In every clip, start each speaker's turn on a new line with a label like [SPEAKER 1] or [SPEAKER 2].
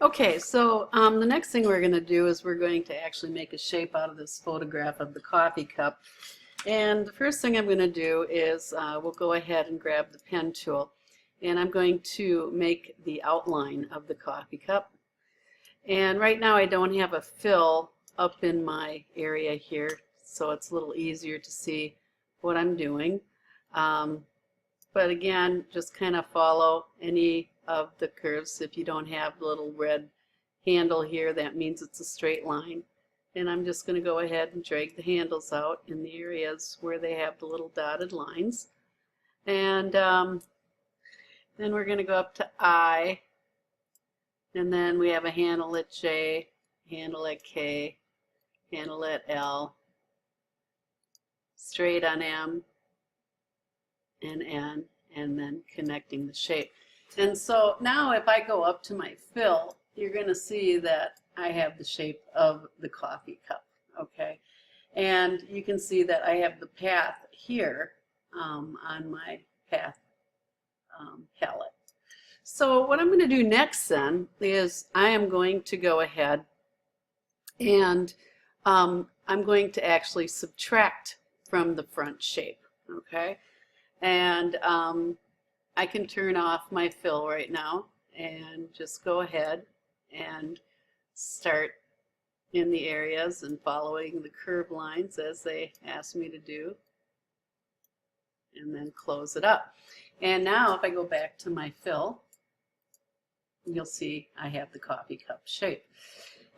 [SPEAKER 1] Okay, so the next thing we're going to do is we're going to actually make a shape out of this photograph of the coffee cup. And the first thing I'm going to do is we'll go ahead and grab the pen tool. And I'm going to make the outline of the coffee cup. And right now I don't have a fill up in my area here, so it's a little easier to see what I'm doing. But again, just kind of follow any of the curves. If you don't have the little red handle here, that means it's a straight line. And I'm just going to go ahead and drag the handles out in the areas where they have the little dotted lines. And then we're going to go up to I, and then we have a handle at J, handle at K, handle at L, straight on M, and N, and then connecting the shape. And so now if I go up to my fill, you're going to see that I have the shape of the coffee cup, okay? And you can see that I have the path here on my path palette. So what I'm going to do next then is I am going to go ahead and I'm going to actually subtract from the front shape, okay? And I can turn off my fill right now and just go ahead and start in the areas and following the curve lines as they ask me to do, and then close it up. And now if I go back to my fill, you'll see I have the coffee cup shape.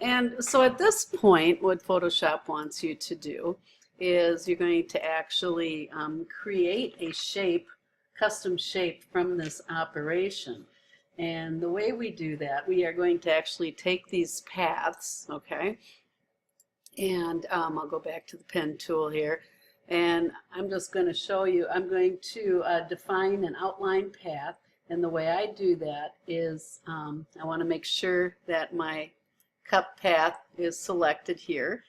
[SPEAKER 1] And so at this point, what Photoshop wants you to do is you're going to actually create a shape, custom shape from this operation. And the way we do that, we are going to actually take these paths, okay, and I'll go back to the pen tool here, and I'm just going to show you, I'm going to define an outline path, and the way I do that is I want to make sure that my cup path is selected here.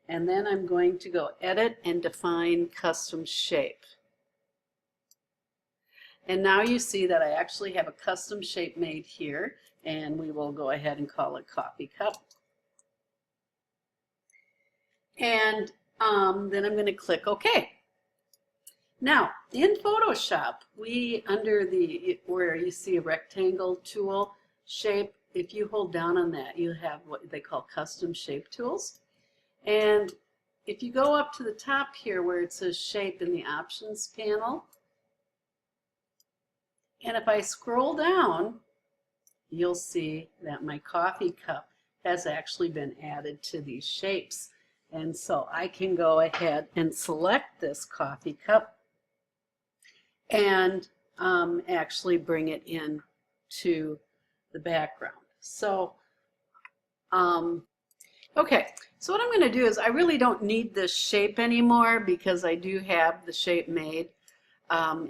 [SPEAKER 1] And then I'm going to go edit and define custom shape. And now you see that I actually have a custom shape made here, and we will go ahead and call it coffee cup. And then I'm going to click OK. Now in Photoshop, we under the where you see a rectangle tool shape, if you hold down on that, you have what they call custom shape tools. And if you go up to the top here where it says shape in the options panel, and if I scroll down, you'll see that my coffee cup has actually been added to these shapes. And so I can go ahead and select this coffee cup and actually bring it in to the background. So okay, so what I'm going to do is I really don't need this shape anymore because I do have the shape made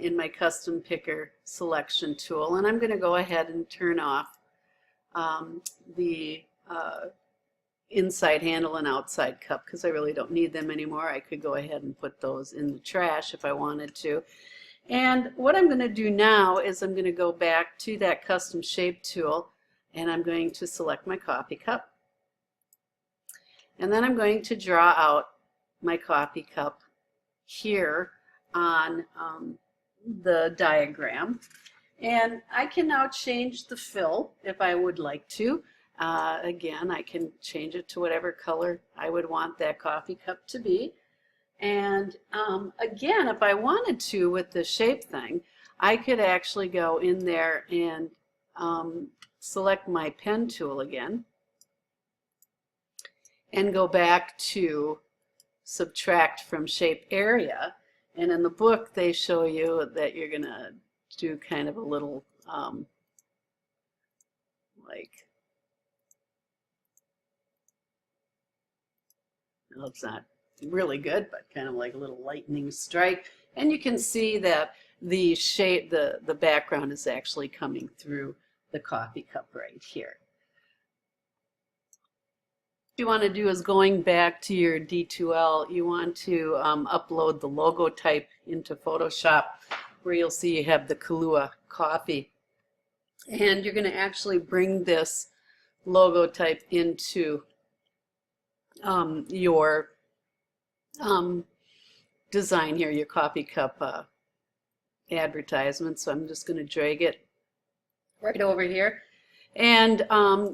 [SPEAKER 1] in my custom picker selection tool, and I'm going to go ahead and turn off the inside handle and outside cup because I really don't need them anymore. I could go ahead and put those in the trash if I wanted to. And what I'm going to do now is I'm going to go back to that custom shape tool, and I'm going to select my coffee cup. And then I'm going to draw out my coffee cup here on the diagram. And I can now change the fill if I would like to. Again, I can change it to whatever color I would want that coffee cup to be. And again, if I wanted to with the shape thing, I could actually go in there and select my pen tool again and go back to subtract from shape area. And in the book they show you that you're going to do kind of a little like, well, it's not really good, but kind of like a little lightning strike. And you can see that the shape, the background is actually coming through the coffee cup right here. What you want to do is going back to your D2L, you want to upload the logo type into Photoshop, where you'll see you have the Kahlua coffee. And you're going to actually bring this logo type into your design here, your coffee cup advertisement. So I'm just going to drag it right over here. And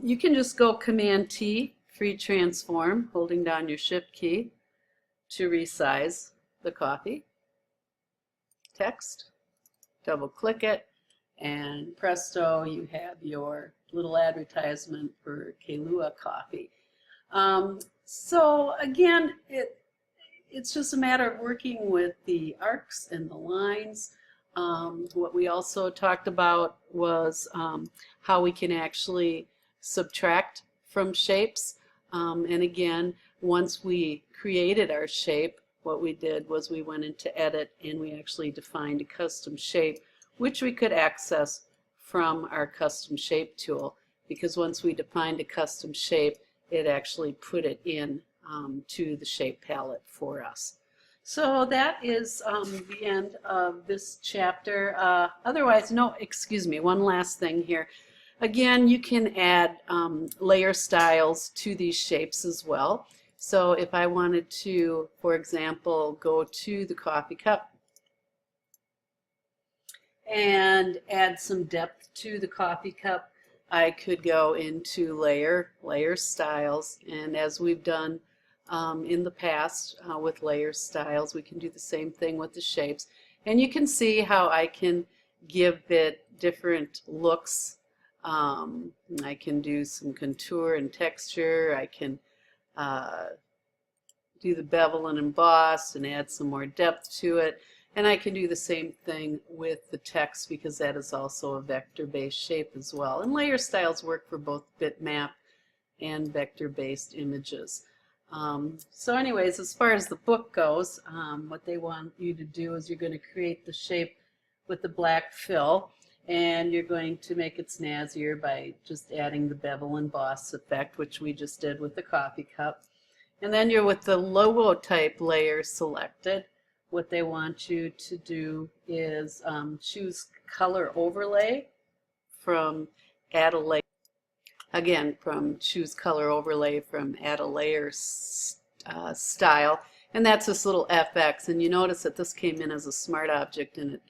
[SPEAKER 1] you can just go Command T, free transform, holding down your Shift key to resize the coffee text. Double click it, and presto, you have your little advertisement for Kailua coffee. So again, it's just a matter of working with the arcs and the lines. What we also talked about was how we can actually subtract from shapes. And again, once we created our shape, what we did was we went into Edit and we actually defined a custom shape, which we could access from our custom shape tool, because once we defined a custom shape, it actually put it in to the shape palette for us. So that is the end of this chapter. Otherwise, no, excuse me, one last thing here. Again, you can add layer styles to these shapes as well. So if I wanted to, for example, go to the coffee cup and add some depth to the coffee cup, I could go into layer styles, and as we've done in the past with layer styles, we can do the same thing with the shapes. And you can see how I can give it different looks. I can do some contour and texture. I can do the bevel and emboss and add some more depth to it. And I can do the same thing with the text, because that is also a vector-based shape as well. And layer styles work for both bitmap and vector-based images. So anyways, as far as the book goes, what they want you to do is you're going to create the shape with the black fill, and you're going to make it snazzier by just adding the bevel and emboss effect, which we just did with the coffee cup. And then you're with the logo type layer selected. What they want you to do is choose color overlay from add a layer. Again, from choose color overlay from add a layer style, and that's this little FX. And you notice that this came in as a smart object in it.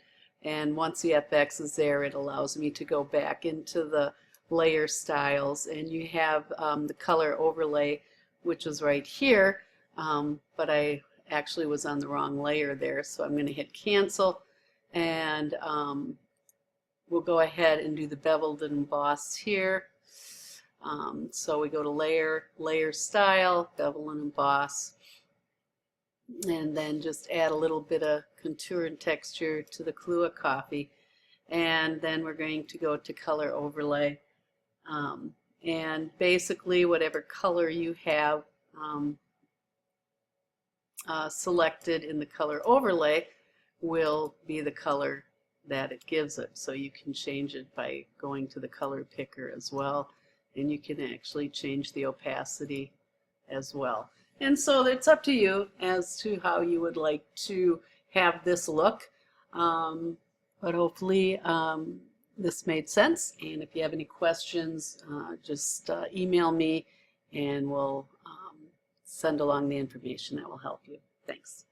[SPEAKER 1] And once the FX is there, it allows me to go back into the layer styles, and you have the color overlay, which is right here, but I actually was on the wrong layer there, so I'm going to hit cancel, and we'll go ahead and do the beveled and embossed here. So we go to layer style, bevel and emboss, and then just add a little bit of contour and texture to the Kailua coffee, and then we're going to go to color overlay, and basically whatever color you have selected in the color overlay will be the color that it gives it. So you can change it by going to the color picker as well, and you can actually change the opacity as well. And so it's up to you as to how you would like to have this look, but hopefully this made sense. And if you have any questions, just email me and we'll send along the information that will help you. Thanks.